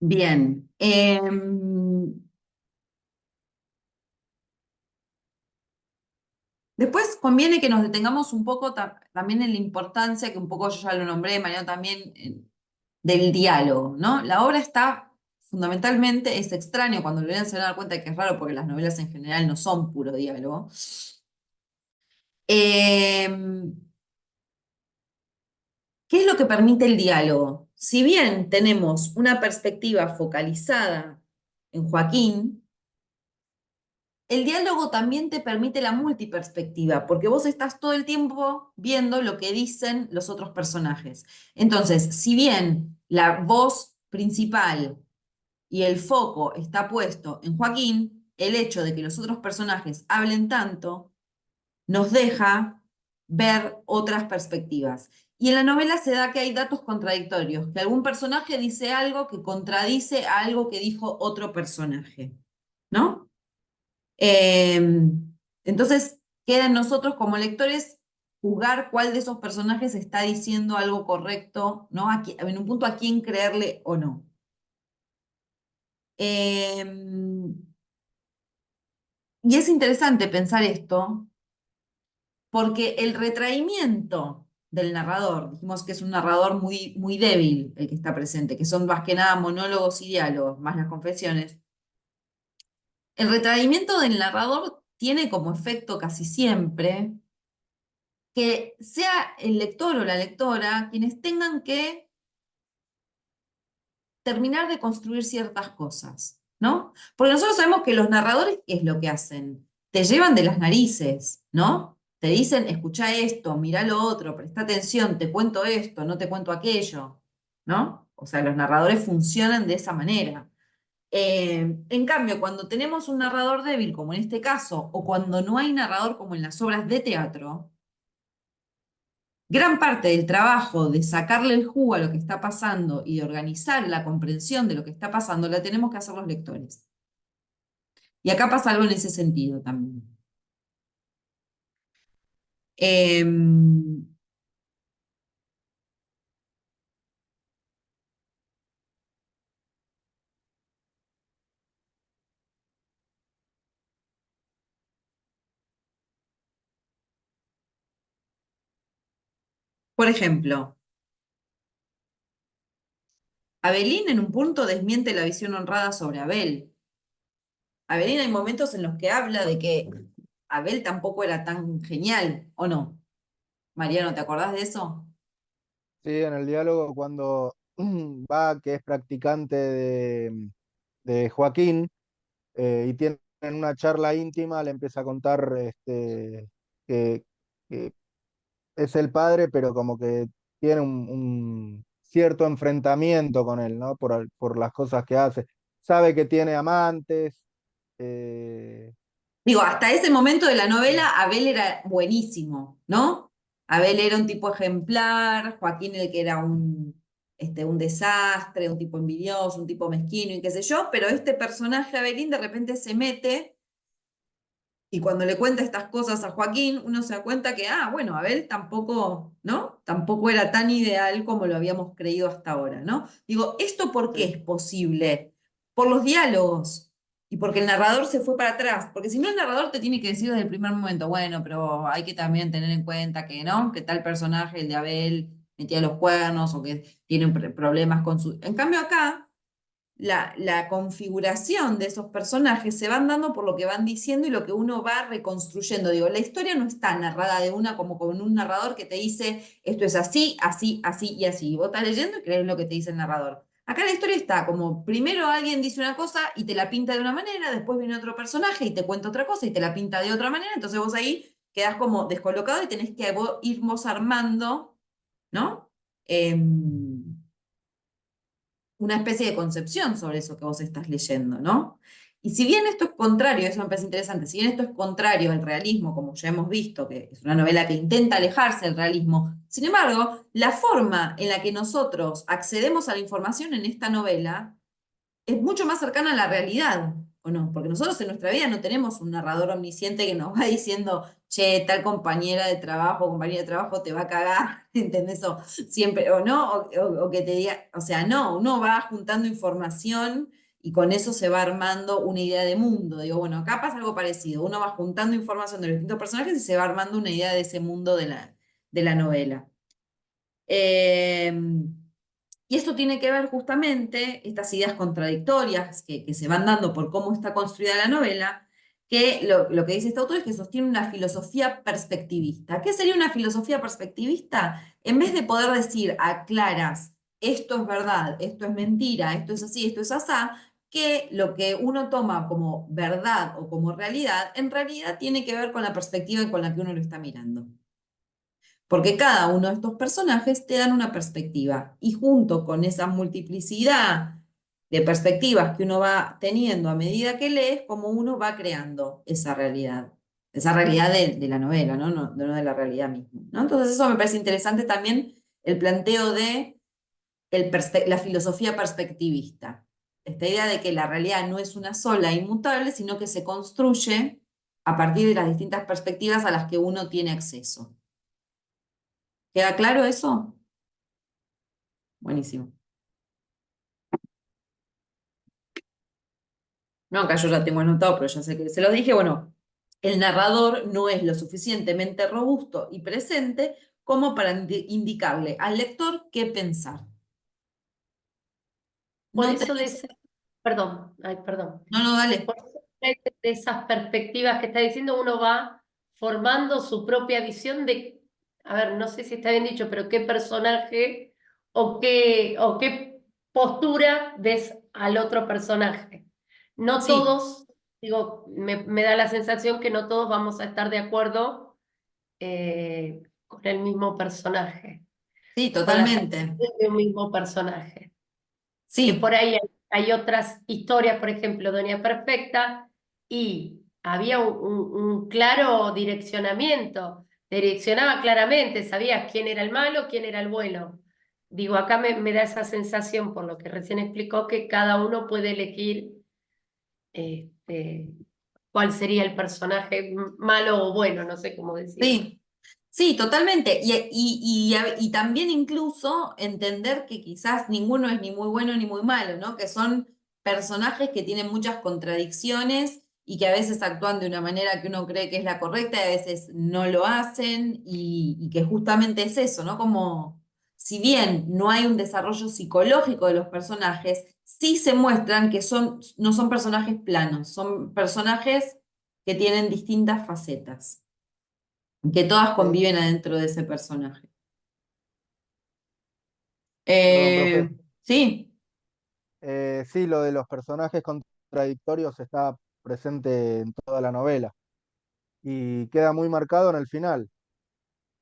Bien. Después conviene que nos detengamos un poco también en la importancia, que un poco yo ya lo nombré, Mariano también, del diálogo, ¿no? La obra está fundamentalmente, es extraño, cuando lo lean se van a dar cuenta que es raro porque las novelas en general no son puro diálogo. Eh, ¿Qué es lo que permite el diálogo? Si bien tenemos una perspectiva focalizada en Joaquín, el diálogo también te permite la multiperspectiva, porque vos estás todo el tiempo viendo lo que dicen los otros personajes. Entonces, si bien la voz principal y el foco está puesto en Joaquín, el hecho de que los otros personajes hablen tanto nos deja ver otras perspectivas. Y en la novela se da que hay datos contradictorios, que algún personaje dice algo que contradice a algo que dijo otro personaje, ¿no? Eh, entonces, queda en nosotros como lectores juzgar cuál de esos personajes está diciendo algo correcto, ¿no? En un punto a quién creerle o no. Eh, y es interesante pensar esto, porque el retraimiento del narrador, dijimos que es un narrador muy, muy débil el que está presente, que son más que nada monólogos y diálogos, más las confesiones. El retraimiento del narrador tiene como efecto casi siempre que sea el lector o la lectora quienes tengan que terminar de construir ciertas cosas, ¿no? Porque nosotros sabemos que los narradores, ¿qué es lo que hacen? Te llevan de las narices, ¿no? Te dicen, escucha esto, mira lo otro, presta atención, te cuento esto, no te cuento aquello, ¿no? O sea, los narradores funcionan de esa manera. En cambio, cuando tenemos un narrador débil, como en este caso, o cuando no hay narrador como en las obras de teatro, gran parte del trabajo de sacarle el jugo a lo que está pasando y de organizar la comprensión de lo que está pasando, la tenemos que hacer los lectores. Y acá pasa algo en ese sentido también. Em, por ejemplo, Abelín en un punto desmiente la visión honrada sobre Abel. Abelín hay momentos en los que habla de que Abel tampoco era tan genial, ¿o no? Mariano, ¿te acordás de eso? Sí, en el diálogo cuando va, que es practicante de Joaquín, y tienen una charla íntima, le empieza a contar que, que es el padre, pero como que tiene un cierto enfrentamiento con él, ¿no? Por las cosas que hace. Sabe que tiene amantes. eh, Digo, hasta ese momento de la novela, Abel era buenísimo, ¿no? Abel era un tipo ejemplar, Joaquín el que era un desastre, un tipo envidioso, un tipo mezquino y qué sé yo, pero este personaje, Abelín, de repente se mete y cuando le cuenta estas cosas a Joaquín, uno se da cuenta que, bueno, Abel tampoco, ¿no? Tampoco era tan ideal como lo habíamos creído hasta ahora, ¿no? Digo, ¿esto por qué sí, es posible? Por los diálogos y porque el narrador se fue para atrás, porque si no el narrador te tiene que decir desde el primer momento, bueno, pero hay que también tener en cuenta que, ¿no? Que tal personaje, el de Abel, metía los cuernos o que tiene problemas con su... En cambio acá la configuración de esos personajes se van dando por lo que van diciendo y lo que uno va reconstruyendo. Digo, la historia no está narrada de una como con un narrador que te dice esto es así, así, así y así. Vos estás leyendo y crees lo que te dice el narrador. Acá la historia está como primero alguien dice una cosa y te la pinta de una manera, después viene otro personaje y te cuenta otra cosa y te la pinta de otra manera, entonces vos ahí quedás como descolocado y tenés que ir vos armando, ¿no? Una especie de concepción sobre eso que vos estás leyendo, ¿no? Y si bien esto es contrario, eso me parece interesante, si bien esto es contrario al realismo, como ya hemos visto, que es una novela que intenta alejarse del realismo, sin embargo, la forma en la que nosotros accedemos a la información en esta novela es mucho más cercana a la realidad, ¿o no? Porque nosotros en nuestra vida no tenemos un narrador omnisciente que nos va diciendo, che, tal compañera de trabajo, compañero de trabajo te va a cagar, ¿entendés? O siempre, o no, o que te diga, o sea, no, uno va juntando información y con eso se va armando una idea de mundo. Digo, bueno, acá pasa algo parecido, uno va juntando información de los distintos personajes y se va armando una idea de ese mundo de la novela. Eh, y esto tiene que ver justamente, estas ideas contradictorias que se van dando por cómo está construida la novela, que lo que dice este autor es que sostiene una filosofía perspectivista. ¿Qué sería una filosofía perspectivista? En vez de poder decir a claras, esto es verdad, esto es mentira, esto es así, esto es asá, que lo que uno toma como verdad o como realidad, en realidad tiene que ver con la perspectiva con la que uno lo está mirando. Porque cada uno de estos personajes te dan una perspectiva y junto con esa multiplicidad de perspectivas que uno va teniendo a medida que lees, como uno va creando esa realidad de la novela, ¿no? No de la realidad misma, ¿no? Entonces eso me parece interesante también el planteo de la filosofía perspectivista. Esta idea de que la realidad no es una sola, inmutable, sino que se construye a partir de las distintas perspectivas a las que uno tiene acceso. ¿Queda claro eso? Buenísimo. No, acá yo ya tengo anotado, pero ya sé que se lo dije. Bueno, el narrador no es lo suficientemente robusto y presente como para indicarle al lector qué pensar. Por No eso de tenés... ese, perdón, ay, perdón. No, no, dale. Por eso de esas perspectivas que está diciendo, uno va formando su propia visión de, a ver, no sé si está bien dicho, pero qué personaje o qué postura ves al otro personaje. No Sí, todos, digo, me da la sensación que no todos vamos a estar de acuerdo con el mismo personaje, sí, con las totalmente. acciones de un mismo personaje. Que por Sí, ahí hay otras historias, por ejemplo, Doña Perfecta, y había un claro direccionamiento, direccionaba claramente, sabías quién era el malo, quién era el bueno. Digo, acá me da esa sensación, por lo que recién explicó, que cada uno puede elegir este, cuál sería el personaje malo o bueno, no sé cómo decirlo. sí. Sí, totalmente. Y también incluso entender que quizás ninguno es ni muy bueno ni muy malo, ¿no? Que son personajes que tienen muchas contradicciones y que a veces actúan de una manera que uno cree que es la correcta y a veces no lo hacen y que justamente es eso, ¿no? Como si bien no hay un desarrollo psicológico de los personajes, sí se muestran que no son personajes planos, son personajes que tienen distintas facetas que todas Sí, conviven adentro de ese personaje. perdón, profe. Sí, Sí, lo de los personajes contradictorios está presente en toda la novela y queda muy marcado en el final.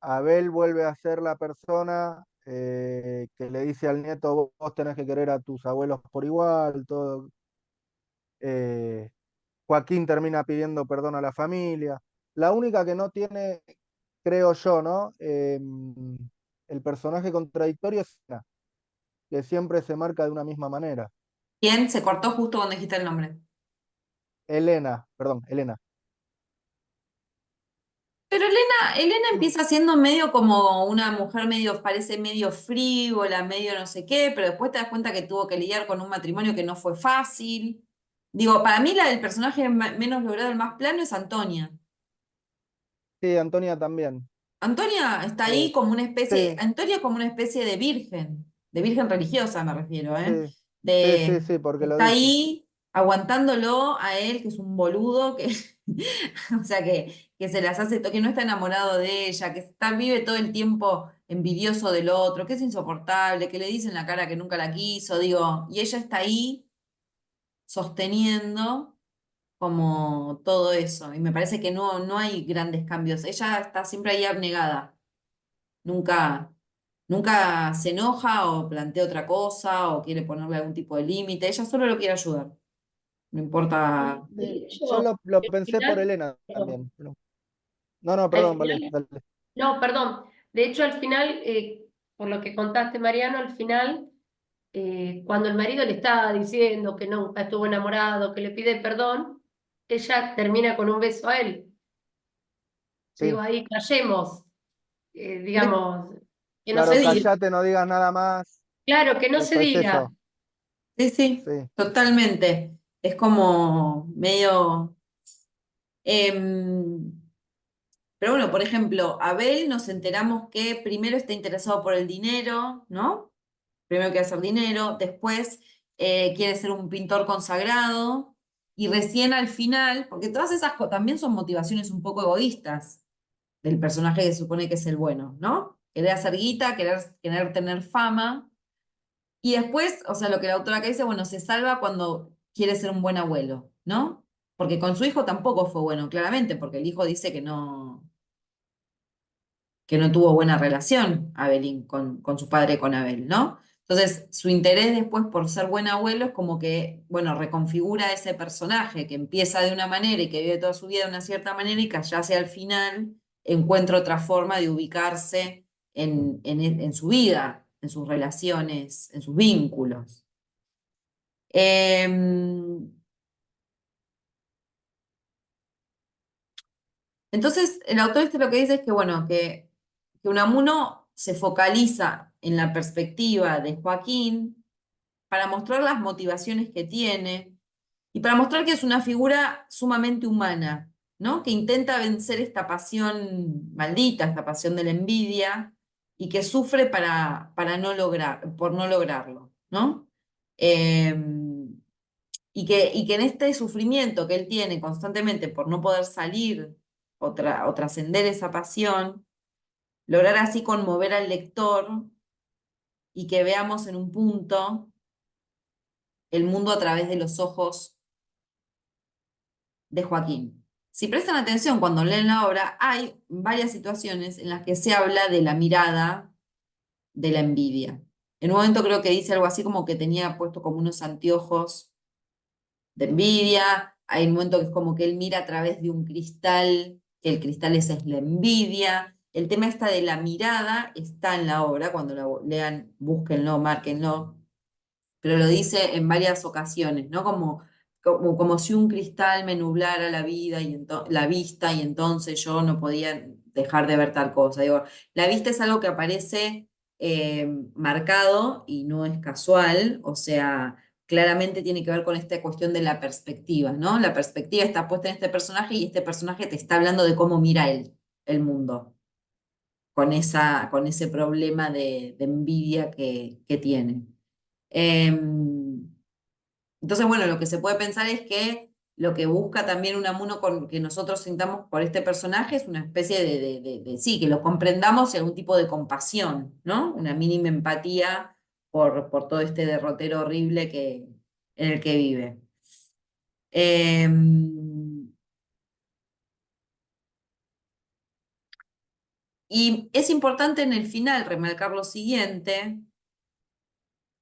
Abel vuelve a ser la persona que le dice al nieto, vos tenés que querer a tus abuelos por igual, todo. eh, Joaquín termina pidiendo perdón a la familia. La única que no tiene, creo yo, ¿no? El personaje contradictorio es Ana, que siempre se marca de una misma manera. ¿quién? Se cortó justo cuando dijiste el nombre. Elena, perdón, Elena. Pero Elena empieza siendo medio como una mujer medio, parece medio frívola, medio no sé qué, pero después te das cuenta que tuvo que lidiar con un matrimonio que no fue fácil. Digo, para mí el personaje menos logrado, el más plano, es Antonia. Sí, Antonia también. Antonia está Eh, ahí como una especie, sí, Antonia es como una especie de virgen religiosa me refiero, ¿eh? sí, Sí, sí, de sí, porque lo está dice. ahí aguantándolo a él, que es un boludo, que, o sea, que se las hace, que no está enamorado de ella, que vive todo el tiempo envidioso del otro, que es insoportable, que le dice en la cara que nunca la quiso, digo, y ella está ahí sosteniendo como todo eso, y me parece que no hay grandes cambios, ella está siempre ahí abnegada, nunca, nunca se enoja o plantea otra cosa o quiere ponerle algún tipo de límite, ella solo lo quiere ayudar, no Y importa. de Yo hecho, lo al pensé por final, Elena perdón, también. No, no, al perdón, vale, final, dale. no, perdón, de hecho al final, por lo que contaste, Mariano, al final, cuando el marido le está diciendo que nunca estuvo enamorado, que le pide perdón, ella termina con un beso a él. Digo, Sí, ahí callemos, Sí, digamos, que no se claro, diga. callate, no digas nada más. Claro, que no se Eso es diga. eso. sí, sí, Sí, totalmente. Es como medio... em, pero bueno, por ejemplo, Abel nos enteramos que primero está interesado por el dinero, ¿no? Primero quiere hacer dinero, después quiere ser un pintor consagrado, y recién al final, porque todas esas también son motivaciones un poco egoístas del personaje que se supone que es el bueno, ¿no? Querer hacer guita, querer tener fama. Y después, o sea, lo que la autora acá dice, bueno, se salva cuando quiere ser un buen abuelo, ¿no? Porque con su hijo tampoco fue bueno, claramente, porque el hijo dice que no tuvo buena relación Abelín con su padre, con Abel, ¿no? Entonces, su interés después por ser buen abuelo es como que, bueno, reconfigura ese personaje que empieza de una manera y que vive toda su vida de una cierta manera y que ya hacia el final encuentra otra forma de ubicarse en su vida, en sus relaciones, en sus vínculos. Em, entonces, el autor este lo que dice es que, bueno, que Unamuno se focaliza en la perspectiva de Joaquín para mostrar las motivaciones que tiene y para mostrar que es una figura sumamente humana, ¿no? Que intenta vencer esta pasión maldita, esta pasión de la envidia, y que sufre por no lograrlo, ¿no? Eh, y que en este sufrimiento que él tiene constantemente por no poder salir o trascender esa pasión, lograr así conmover al lector y que veamos en un punto el mundo a través de los ojos de Joaquín. Si prestan atención cuando leen la obra, hay varias situaciones en las que se habla de la mirada de la envidia. En un momento creo que dice algo así como que tenía puesto como unos anteojos de envidia. Hay un momento que es como que él mira a través de un cristal, que el cristal ese es la envidia. El tema está de la mirada está en la obra, cuando la lean, búsquenlo, márquenlo, pero lo dice en varias ocasiones, ¿no? Como si un cristal me nublara la vida la vista y entonces yo no podía dejar de ver tal cosa. Digo, la vista es algo que aparece marcado y no es casual, o sea, claramente tiene que ver con esta cuestión de la perspectiva, ¿no? La perspectiva está puesta en este personaje y este personaje te está hablando de cómo mira él el mundo, con ese problema de envidia que tiene. Em, entonces, bueno, lo que se puede pensar es que lo que busca también Unamuno con que nosotros sintamos por este personaje es una especie sí, que lo comprendamos y algún tipo de compasión, ¿no? Una mínima empatía por todo este derrotero horrible en el que vive. Em, y es importante en el final remarcar lo siguiente,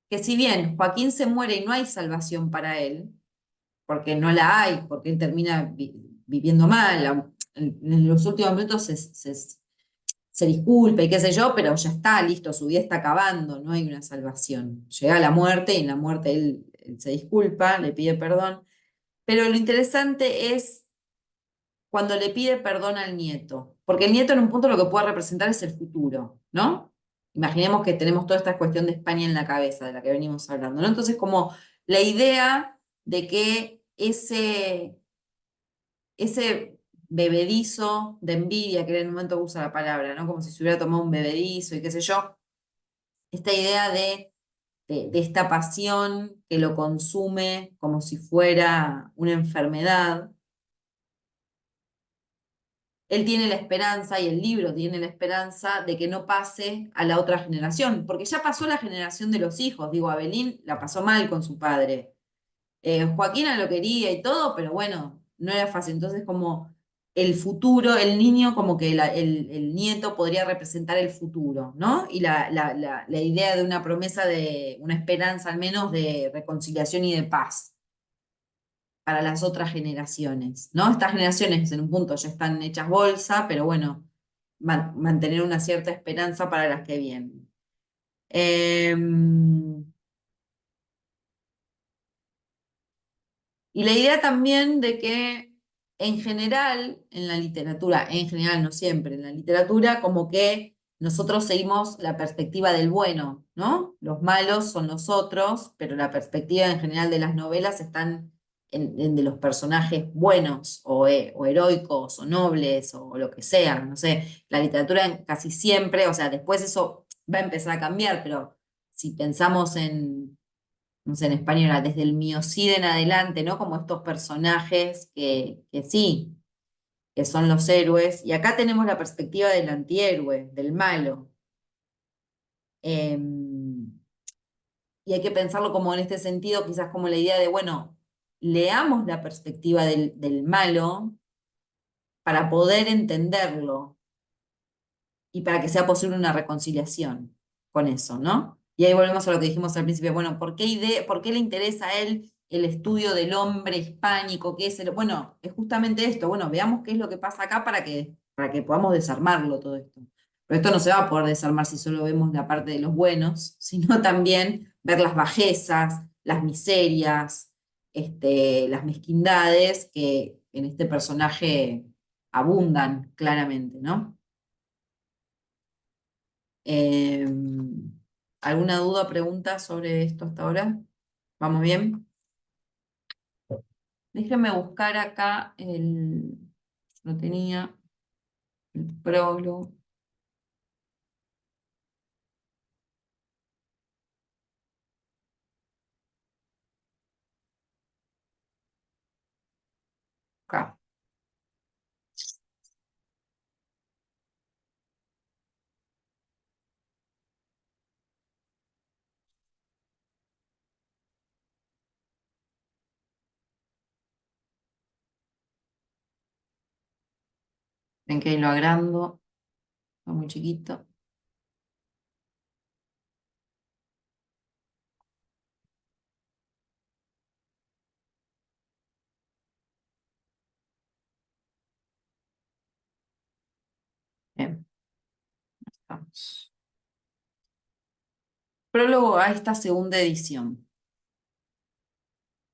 que si bien Joaquín se muere y no hay salvación para él, porque no la hay, porque él termina viviendo mal, en los últimos minutos se disculpa y qué sé yo, pero ya está, listo, su vida está acabando, no hay una salvación. Llega la muerte y en la muerte él se disculpa, le pide perdón, pero lo interesante es cuando le pide perdón al nieto, porque el nieto en un punto lo que puede representar es el futuro, ¿no? Imaginemos que tenemos toda esta cuestión de España en la cabeza, de la que venimos hablando, ¿no? Entonces, como la idea de que ese bebedizo de envidia, que en el momento usa la palabra, ¿no? Como si se hubiera tomado un bebedizo y qué sé yo, esta idea de de esta pasión que lo consume como si fuera una enfermedad. Él tiene la esperanza, y el libro tiene la esperanza, de que no pase a la otra generación, porque ya pasó la generación de los hijos. Digo, Abelín la pasó mal con su padre. Joaquina lo quería y todo, pero bueno, no era fácil. Entonces, como el futuro, el niño, como que el nieto podría representar el futuro, ¿no? Y la idea de una promesa, de una esperanza al menos de reconciliación y de paz para las otras generaciones, ¿no? Estas generaciones en un punto ya están hechas bolsa, pero bueno, mantener una cierta esperanza para las que vienen. Y la idea también de que en general, en la literatura, en general, no siempre, en la literatura, como que nosotros seguimos la perspectiva del bueno, ¿no? Los malos son los otros, pero la perspectiva en general de las novelas están en de los personajes buenos o heroicos o nobles o lo que sea, no sé. La literatura casi siempre, o sea, después eso va a empezar a cambiar, pero si pensamos en no sé, en español era desde el miocide en adelante, ¿no? Como estos personajes que sí, que son los héroes. Y acá tenemos la perspectiva del antihéroe, del malo. Y hay que pensarlo como en este sentido, quizás como la idea de, bueno, leamos la perspectiva del malo para poder entenderlo y para que sea posible una reconciliación con eso, ¿no? Y ahí volvemos a lo que dijimos al principio, bueno, ¿por qué le interesa a él el estudio del hombre hispánico? ¿Qué es bueno, es justamente esto, bueno, veamos qué es lo que pasa acá para que podamos desarmarlo todo esto. Pero esto no se va a poder desarmar si solo vemos la parte de los buenos, sino también ver las bajezas, las miserias, las mezquindades que en este personaje abundan claramente, ¿no? Eh, ¿Alguna duda o pregunta sobre esto hasta ahora? ¿Vamos bien? Déjenme buscar acá lo tenía, el prólogo. Acá. Ven que ahí lo agrando, está muy chiquito. Bien, estamos. Prólogo a esta segunda edición.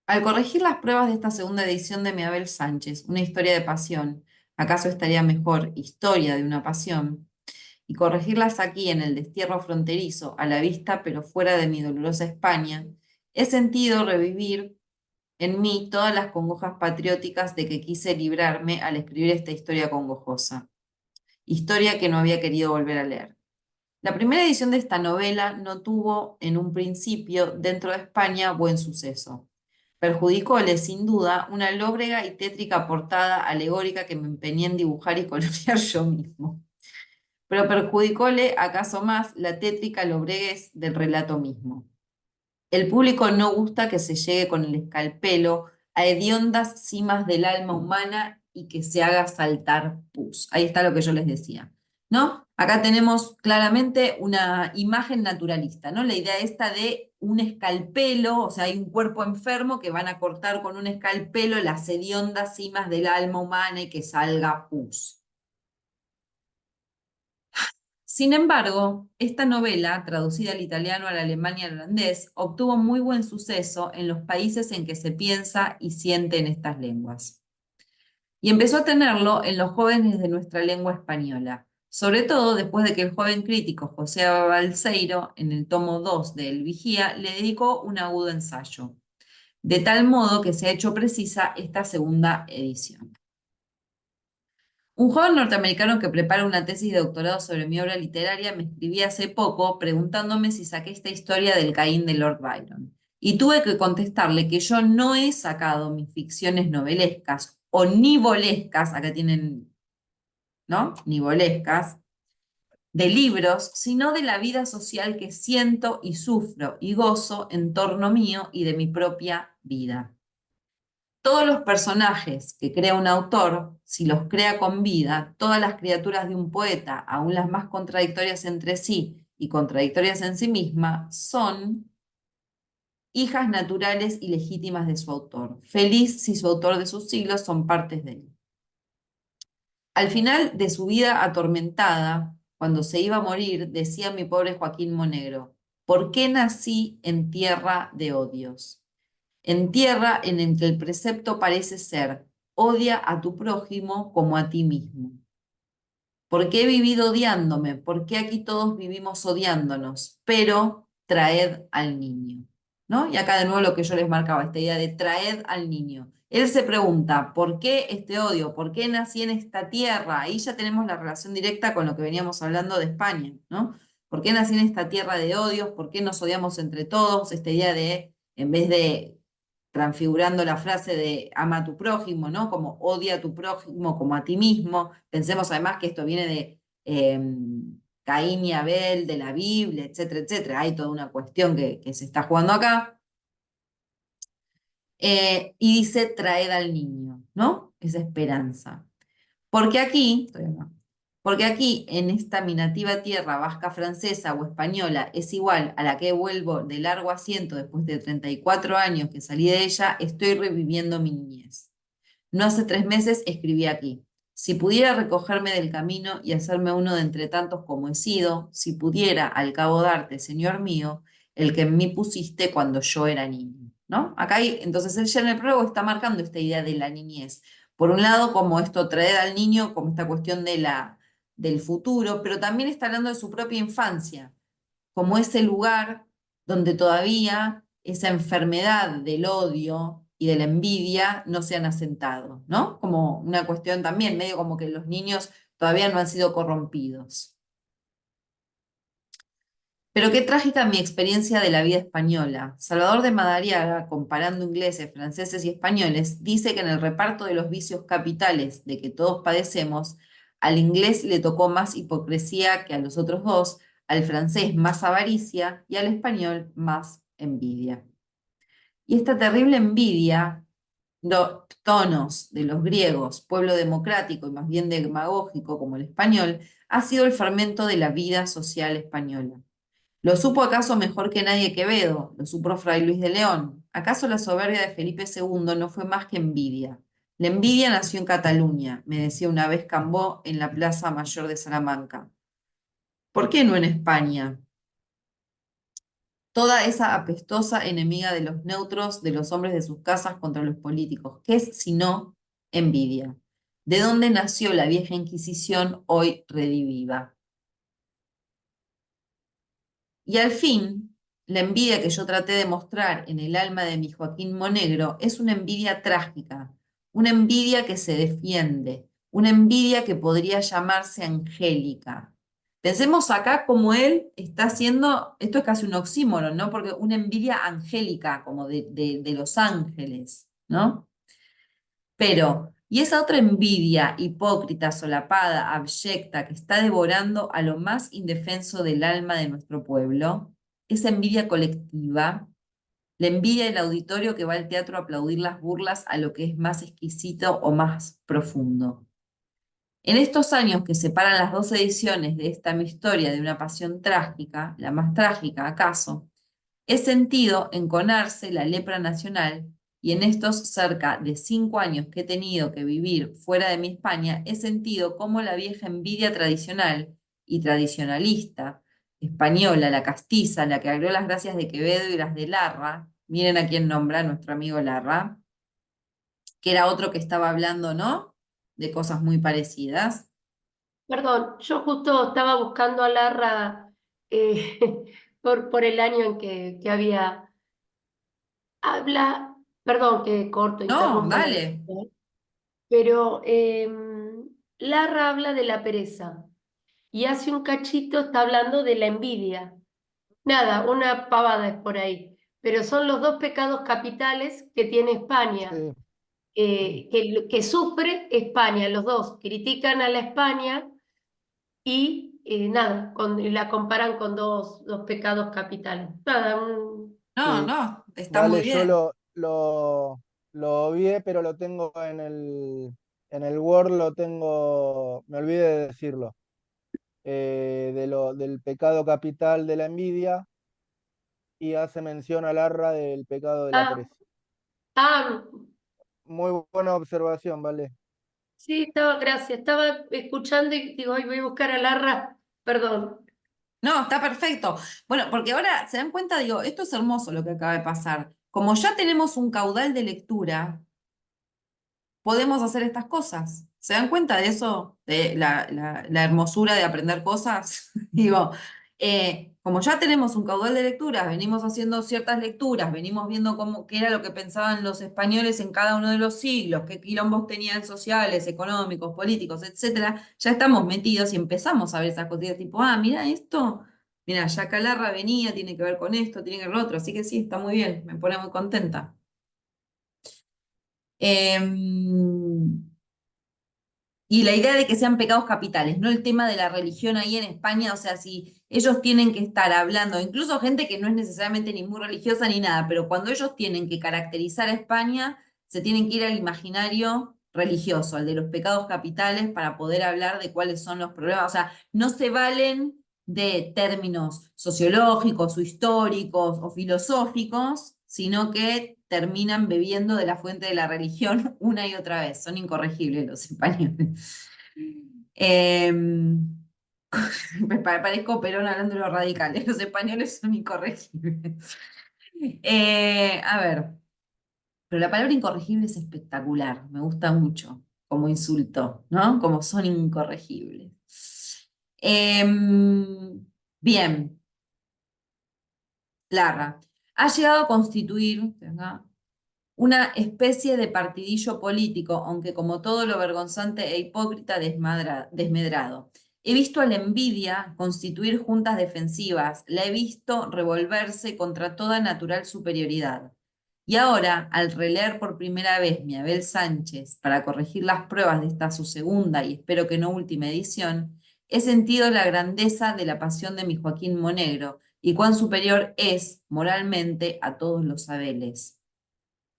Al corregir las pruebas de esta segunda edición de Mi Abel Sánchez, una historia de pasión, ¿acaso estaría mejor historia de una pasión? Y corregirlas aquí en el destierro fronterizo, a la vista pero fuera de mi dolorosa España, he sentido revivir en mí todas las congojas patrióticas de que quise librarme al escribir esta historia congojosa, historia que no había querido volver a leer. La primera edición de esta novela no tuvo en un principio dentro de España buen suceso. Perjudicóle, sin duda, una lóbrega y tétrica portada alegórica que me empeñé en dibujar y colorear yo mismo. Pero perjudicóle acaso más la tétrica lobreguez del relato mismo. El público no gusta que se llegue con el escalpelo a hediondas cimas del alma humana y que se haga saltar pus. Ahí está lo que yo les decía, ¿no? Acá tenemos claramente una imagen naturalista, ¿no? La idea esta de un escalpelo, o sea, hay un cuerpo enfermo que van a cortar con un escalpelo las hediondas cimas del alma humana y que salga pus. Sin embargo, esta novela, traducida al italiano, al alemán y al holandés, obtuvo muy buen suceso en los países en que se piensa y siente en estas lenguas. Y empezó a tenerlo en los jóvenes de nuestra lengua española, sobre todo después de que el joven crítico José Balseiro, en el tomo 2 de El Vigía, le dedicó un agudo ensayo, de tal modo que se ha hecho precisa esta segunda edición. Un joven norteamericano que prepara una tesis de doctorado sobre mi obra literaria me escribía hace poco preguntándome si saqué esta historia del Caín de Lord Byron. Y tuve que contestarle que yo no he sacado mis ficciones novelescas o nivolescas, acá tienen, ¿no? Nivolescas, de libros, sino de la vida social que siento y sufro y gozo en torno mío y de mi propia vida. Todos los personajes que crea un autor, si los crea con vida, todas las criaturas de un poeta, aun las más contradictorias entre sí y contradictorias en sí mismas, son hijas naturales y legítimas de su autor. Feliz si su autor de sus siglos son partes de él. Al final de su vida atormentada, cuando se iba a morir, decía mi pobre Joaquín Monegro, ¿por qué nací en tierra de odios? En tierra en que el precepto parece ser, odia a tu prójimo como a ti mismo. ¿Por qué he vivido odiándome? ¿Por qué aquí todos vivimos odiándonos? Pero traed al niño, ¿no? Y acá de nuevo lo que yo les marcaba, esta idea de traed al niño. Él se pregunta, ¿por qué este odio? ¿Por qué nací en esta tierra? Ahí ya tenemos la relación directa con lo que veníamos hablando de España, ¿no? ¿Por qué nací en esta tierra de odios? ¿Por qué nos odiamos entre todos? Esta idea de, en vez de transfigurando la frase de ama a tu prójimo, ¿no? Como odia a tu prójimo como a ti mismo. Pensemos además que esto viene de Caín y Abel, de la Biblia, etcétera, etcétera. Hay toda una cuestión que se está jugando acá. Y dice, traed al niño, ¿no? Esa esperanza. Porque aquí, estoy acá, porque aquí, en esta mi nativa tierra vasca francesa o española, es igual a la que vuelvo de largo asiento después de 34 años que salí de ella, estoy reviviendo mi niñez. No hace 3 meses escribí aquí. Si pudiera recogerme del camino y hacerme uno de entre tantos como he sido, si pudiera al cabo darte, Señor mío, el que en mí pusiste cuando yo era niño, ¿no? Acá hay, entonces él ya en el prólogo está marcando esta idea de la niñez. Por un lado, como esto traer al niño, como esta cuestión del futuro, pero también está hablando de su propia infancia, como ese lugar donde todavía esa enfermedad del odio y de la envidia no se han asentado, ¿no? Como una cuestión también, medio como que los niños todavía no han sido corrompidos. Pero qué trágica mi experiencia de la vida española. Salvador de Madariaga, comparando ingleses, franceses y españoles, dice que en el reparto de los vicios capitales de que todos padecemos, al inglés le tocó más hipocresía que a los otros dos, al francés más avaricia y al español más envidia. Y esta terrible envidia, tonos de los griegos, pueblo democrático y más bien demagógico como el español, ha sido el fermento de la vida social española. ¿Lo supo acaso mejor que nadie Quevedo? ¿Lo supo Fray Luis de León? ¿Acaso la soberbia de Felipe II no fue más que envidia? La envidia nació en Cataluña, me decía una vez Cambó en la Plaza Mayor de Salamanca. ¿Por qué no en España? Toda esa apestosa enemiga de los neutros, de los hombres de sus casas contra los políticos. ¿Qué es sino envidia? ¿De dónde nació la vieja Inquisición hoy rediviva? Y al fin, la envidia que yo traté de mostrar en el alma de mi Joaquín Monegro es una envidia trágica, una envidia que se defiende, una envidia que podría llamarse angélica. Pensemos acá como él está haciendo, esto es casi un oxímoron, ¿no? Porque una envidia angélica, como de los ángeles, ¿no? Pero, ¿y esa otra envidia hipócrita, solapada, abyecta, que está devorando a lo más indefenso del alma de nuestro pueblo? Esa envidia colectiva, la envidia del auditorio que va al teatro a aplaudir las burlas a lo que es más exquisito o más profundo. En estos años que separan las dos ediciones de esta mi historia de una pasión trágica, la más trágica acaso, he sentido enconarse la lepra nacional y en estos cerca de 5 años que he tenido que vivir fuera de mi España, he sentido cómo la vieja envidia tradicional y tradicionalista española, la castiza, la que agregó las gracias de Quevedo y las de Larra, miren a quién nombra nuestro amigo Larra, que era otro que estaba hablando, ¿no? De cosas muy parecidas. Perdón, yo justo estaba buscando a Larra eh, por el año en que había. Habla, perdón que corto, No, interrumpo la dale. lectura, pero Larra habla de la pereza y hace un cachito está hablando de la envidia. Nada, una pavada es por ahí. Pero son los dos pecados capitales que tiene España, Sí, que sufre España. Los dos critican a la España y nada, la comparan con dos pecados capitales. Nada, No, sí. no, está muy Vale, yo bien. lo obvié, pero lo tengo en el Word, lo tengo, me olvidé de decirlo, del pecado capital de la envidia y hace mención a Larra del pecado de la ah, pereza. ah, Muy buena observación, ¿vale? sí, gracias. Estaba escuchando y digo, ay, voy a buscar a Larra. Perdón. No, está perfecto. Bueno, porque ahora se dan cuenta, digo, esto es hermoso lo que acaba de pasar. Como ya tenemos un caudal de lectura, podemos hacer estas cosas. ¿Se dan cuenta de eso? De la hermosura de aprender cosas. Digo, como ya tenemos un caudal de lecturas, venimos haciendo ciertas lecturas, venimos viendo qué era lo que pensaban los españoles en cada uno de los siglos, qué quilombos tenían sociales, económicos, políticos, etcétera, ya estamos metidos y empezamos a ver esas cositas tipo, ah, mira esto, mira, ya Calarra venía, tiene que ver con esto, tiene que ver con lo otro, así que sí, está muy bien, me pone muy contenta. Em, y la idea de que sean pecados capitales, no el tema de la religión ahí en España, o sea, si ellos tienen que estar hablando, incluso gente que no es necesariamente ni muy religiosa ni nada, pero cuando ellos tienen que caracterizar a España, se tienen que ir al imaginario religioso, al de los pecados capitales, para poder hablar de cuáles son los problemas. O sea, no se valen de términos sociológicos o históricos o filosóficos, sino que terminan bebiendo de la fuente de la religión una y otra vez. Son incorregibles los españoles. Eh, parezco Perón hablando de los radicales. Los españoles son incorregibles. A ver, pero la palabra incorregible es espectacular. Me gusta mucho como insulto, ¿no? Como son incorregibles. Bien, Larra. Ha llegado a constituir, ¿verdad?, una especie de partidillo político, aunque como todo lo vergonzante e hipócrita desmedrado. He visto a la envidia constituir juntas defensivas, la he visto revolverse contra toda natural superioridad. Y ahora, al releer por primera vez mi Abel Sánchez para corregir las pruebas de esta su segunda y espero que no última edición, he sentido la grandeza de la pasión de mi Joaquín Monegro y cuán superior es moralmente a todos los Abeles.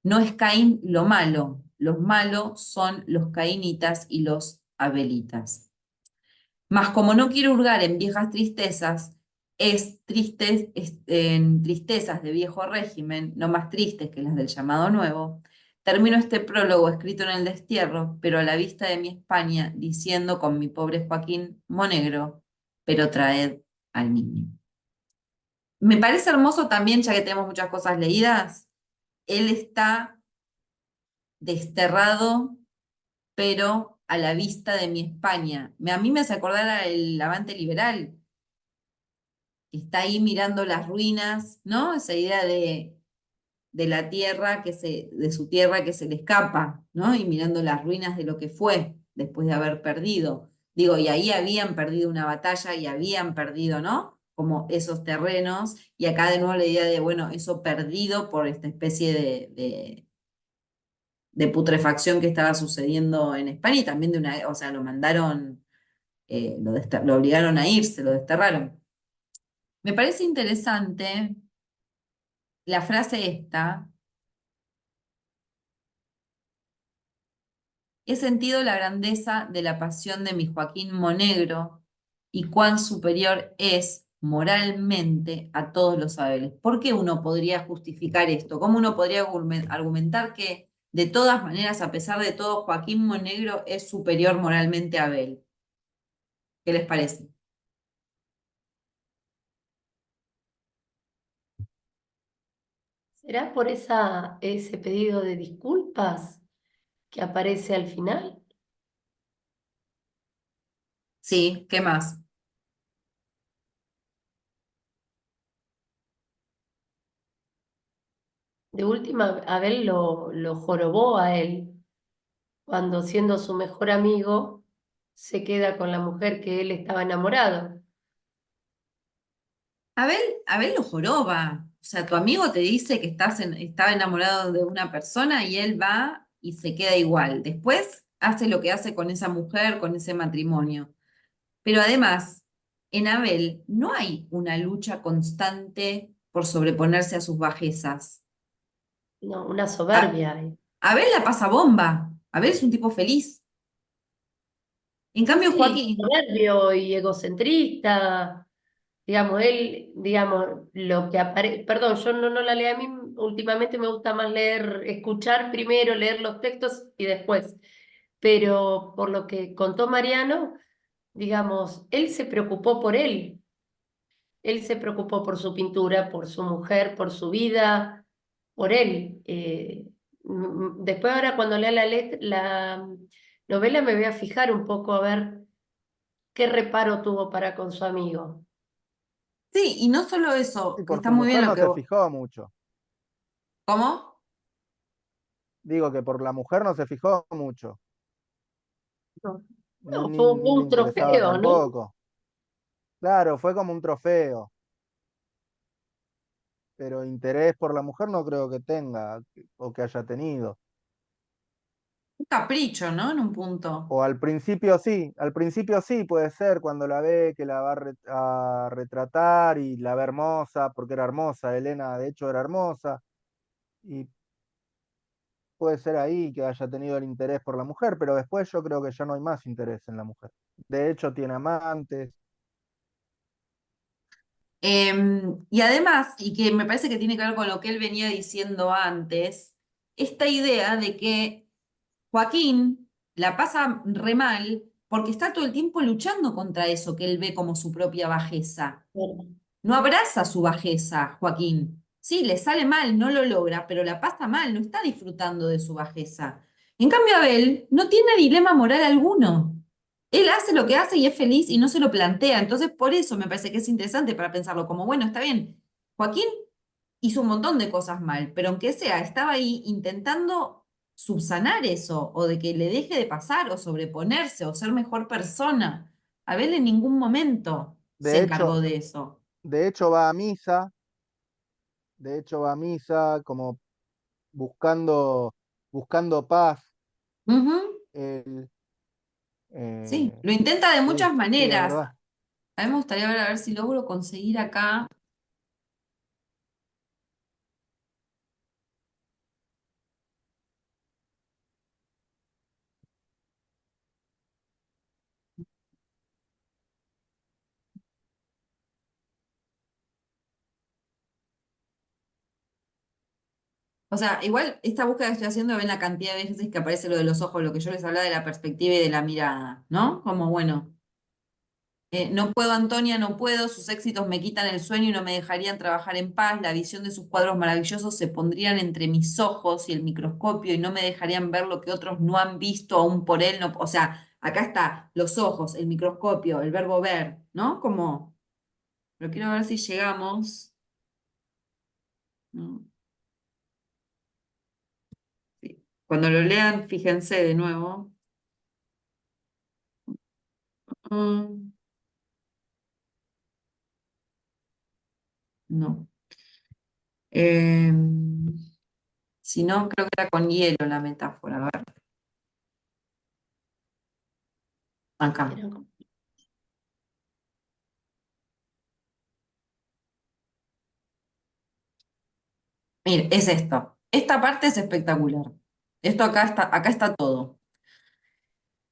No es Caín lo malo, los malos son los caínitas y los abelitas. Mas como no quiero hurgar en viejas tristezas, en tristezas de viejo régimen, no más tristes que las del llamado nuevo, termino este prólogo escrito en el destierro, pero a la vista de mi España, diciendo con mi pobre Joaquín Monegro, pero traed al niño. Me parece hermoso también, ya que tenemos muchas cosas leídas, él está desterrado, pero a la vista de mi España. A mí me hace acordar al Levante Liberal, que está ahí mirando las ruinas, ¿no? Esa idea de la tierra, de su tierra que se le escapa, ¿no? Y mirando las ruinas de lo que fue después de haber perdido. Digo, y ahí habían perdido una batalla y habían perdido, ¿no? Como esos terrenos, y acá de nuevo la idea de, bueno, eso perdido por esta especie de putrefacción que estaba sucediendo en España y también o sea, lo mandaron, lo obligaron a irse, lo desterraron. Me parece interesante la frase esta: he sentido la grandeza de la pasión de mi Joaquín Monegro y cuán superior es moralmente a todos los saberes. ¿Por qué uno podría justificar esto? ¿Cómo uno podría argumentar que de todas maneras, a pesar de todo, Joaquín Monegro es superior moralmente a Abel? ¿Qué les parece? ¿Será por ese pedido de disculpas que aparece al final? Sí, ¿qué más? De última, Abel lo jorobó a él cuando siendo su mejor amigo se queda con la mujer que él estaba enamorado. Abel lo joroba. O sea, tu amigo te dice que estaba enamorado de una persona y él va y se queda igual. Después hace lo que hace con esa mujer, con ese matrimonio. Pero además, en Abel no hay una lucha constante por sobreponerse a sus bajezas. No, una A- soberbia. Abel la pasa bomba. Abel es un tipo feliz. En cambio, Sí, Joaquín, soberbio y egocentrista. Digamos, él, digamos, lo que aparece, perdón, yo no la leo a mí, últimamente me gusta más leer, escuchar primero, leer los textos y después. Pero por lo que contó Mariano, digamos, él se preocupó por él. Él se preocupó por su pintura, por su mujer, por su vida, por él. Después ahora cuando lea la novela me voy a fijar un poco a ver qué reparo tuvo para con su amigo. sí, y no solo Y eso, que por está su muy bien mujer lo no que se vos. fijó mucho. ¿Cómo? Digo que por la mujer no se fijó mucho. No, Ni, no, ni, fue ni le un interesaba trofeo, ¿no? tampoco. Claro, fue como un trofeo, pero interés por la mujer no creo que tenga o que haya tenido. Un capricho, ¿no? En un punto. O al principio sí puede ser cuando la ve que la va a retratar y la ve hermosa, porque era hermosa, Elena de hecho era hermosa, y puede ser ahí que haya tenido el interés por la mujer, pero después yo creo que ya no hay más interés en la mujer. De hecho tiene amantes. Y además, y que me parece que tiene que ver con lo que él venía diciendo antes, esta idea de que Joaquín la pasa re mal porque está todo el tiempo luchando contra eso que él ve como su propia bajeza. No abraza su bajeza, Joaquín. Sí, le sale mal, no lo logra, pero la pasa mal, no está disfrutando de su bajeza. En cambio, Abel no tiene dilema moral alguno. Él hace lo que hace y es feliz y no se lo plantea. Entonces, por eso me parece que es interesante para pensarlo como, bueno, está bien. Joaquín hizo un montón de cosas mal, pero aunque sea, estaba ahí intentando subsanar eso, o de que le deje de pasar, o sobreponerse, o ser mejor persona. Abel en ningún momento se De hecho, encargó de eso. de hecho va a misa, de hecho va a misa como buscando paz. Ujú. Él, Sí, eh, lo intenta de sí, muchas sí, es maneras. verdad. A mí me gustaría ver a ver si logro conseguir acá. O sea, igual esta búsqueda que estoy haciendo, ven la cantidad de veces que aparece lo de los ojos, lo que yo les hablaba de la perspectiva y de la mirada, ¿no? Como bueno. No puedo, Antonia, no puedo, sus éxitos me quitan el sueño y no me dejarían trabajar en paz, la visión de sus cuadros maravillosos se pondrían entre mis ojos y el microscopio y no me dejarían ver lo que otros no han visto aún por él, no, o sea, acá está, los ojos, el microscopio, el verbo ver, ¿no? Como, pero quiero ver si llegamos, ¿no? Sí. Cuando lo lean, fíjense de nuevo. Mm, no. Si no, creo que era con hielo la metáfora. A ver, acá. Eran como- Mire, es esto. Esta parte es espectacular. Esto acá está todo.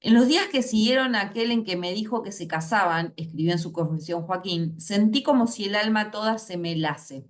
En los días que siguieron a aquel en que me dijo que se casaban, escribió en su confesión Joaquín, sentí como si el alma toda se me helase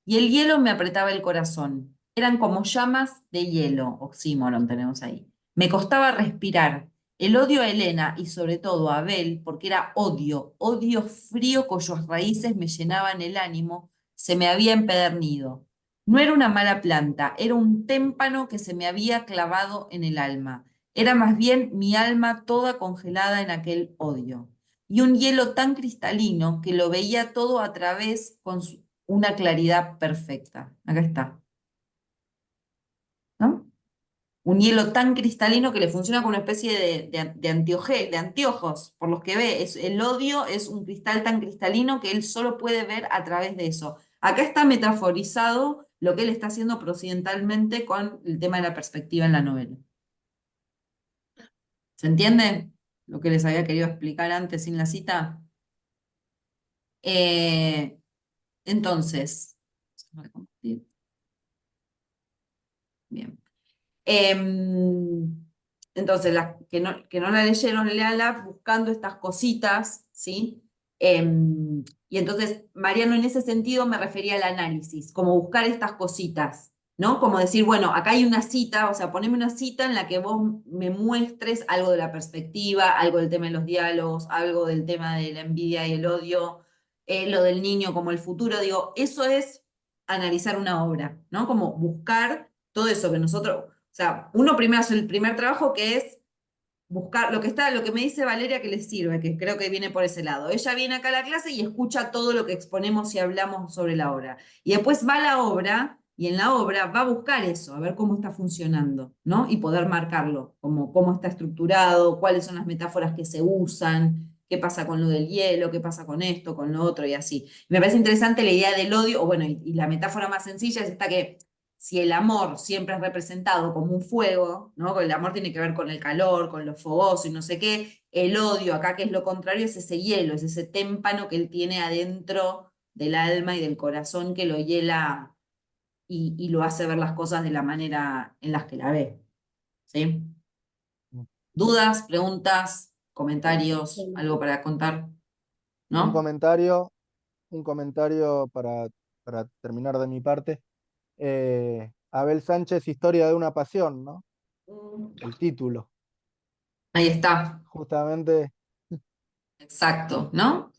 y el hielo me apretaba el corazón. Eran como llamas de hielo, oxímoron tenemos ahí. Me costaba respirar. El odio a Elena y sobre todo a Abel, porque era odio, odio frío cuyas raíces me llenaban el ánimo, se me había empedernido. No era una mala planta, era un témpano que se me había clavado en el alma. Era más bien mi alma toda congelada en aquel odio. Y un hielo tan cristalino que lo veía todo a través con una claridad perfecta. Acá está, ¿no? Un hielo tan cristalino que le funciona como una especie de anteojos, por los que ve. El odio es un cristal tan cristalino que él solo puede ver a través de eso. Acá está metaforizado lo que él está haciendo procedimentalmente con el tema de la perspectiva en la novela. ¿Se entiende lo que les había querido explicar antes sin la cita? Eh, entonces, bien. Entonces, las que no la leyeron, léala buscando estas cositas, ¿sí? Y entonces, Mariano, en ese sentido me refería al análisis, como buscar estas cositas, ¿no? Como decir, bueno, acá hay una cita, o sea, poneme una cita en la que vos me muestres algo de la perspectiva, algo del tema de los diálogos, algo del tema de la envidia y el odio, lo del niño como el futuro, digo, eso es analizar una obra, ¿no? Como buscar todo eso que nosotros, o sea, uno primero hace el primer trabajo que es buscar lo que me dice Valeria que le sirve, que creo que viene por ese lado. Ella viene acá a la clase y escucha todo lo que exponemos y hablamos sobre la obra. Y después va a la obra y en la obra va a buscar eso, a ver cómo está funcionando, ¿no? Y poder marcarlo, como cómo está estructurado, cuáles son las metáforas que se usan, qué pasa con lo del hielo, qué pasa con esto, con lo otro y así. Me parece interesante la idea del odio, o bueno, y la metáfora más sencilla es esta que si el amor siempre es representado como un fuego, ¿no? El amor tiene que ver con el calor, con lo fogoso y no sé qué, el odio acá, que es lo contrario, es ese hielo, es ese témpano que él tiene adentro del alma y del corazón que lo hiela y lo hace ver las cosas de la manera en las que la ve. ¿Sí? ¿Dudas, preguntas, comentarios, algo para contar? Un ¿No? comentario, un comentario para terminar de mi parte. Abel Sánchez, Historia de una pasión, ¿no? El título, Ahí está, justamente. exacto, ¿no?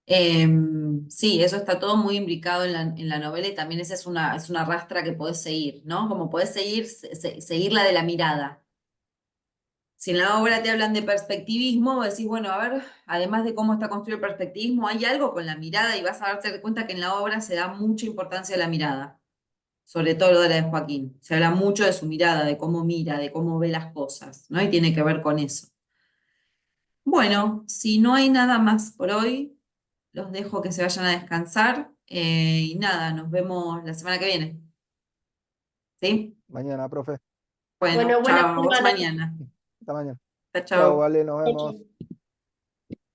Sí, eso está todo muy imbricado en la novela y también esa es una rastra que podés seguir, ¿no? Como podés seguir, seguir la de la mirada. Si en la obra te hablan de perspectivismo, vos decís, bueno, a ver, además de cómo está construido el perspectivismo, hay algo con la mirada y vas a darte cuenta que en la obra se da mucha importancia a la mirada, sobre todo lo de la de Joaquín. Se habla mucho de su mirada, de cómo mira, de cómo ve las cosas, ¿no? Y tiene que ver con eso. Bueno, si no hay nada más por hoy, los dejo que se vayan a descansar y nada, nos vemos la semana que viene. ¿Sí? Mañana, profe. Bueno, Bueno, buena chao, hasta semana. mañana. Hasta mañana. Chao, Chao, chao. vale, nos Chau, vemos. chau.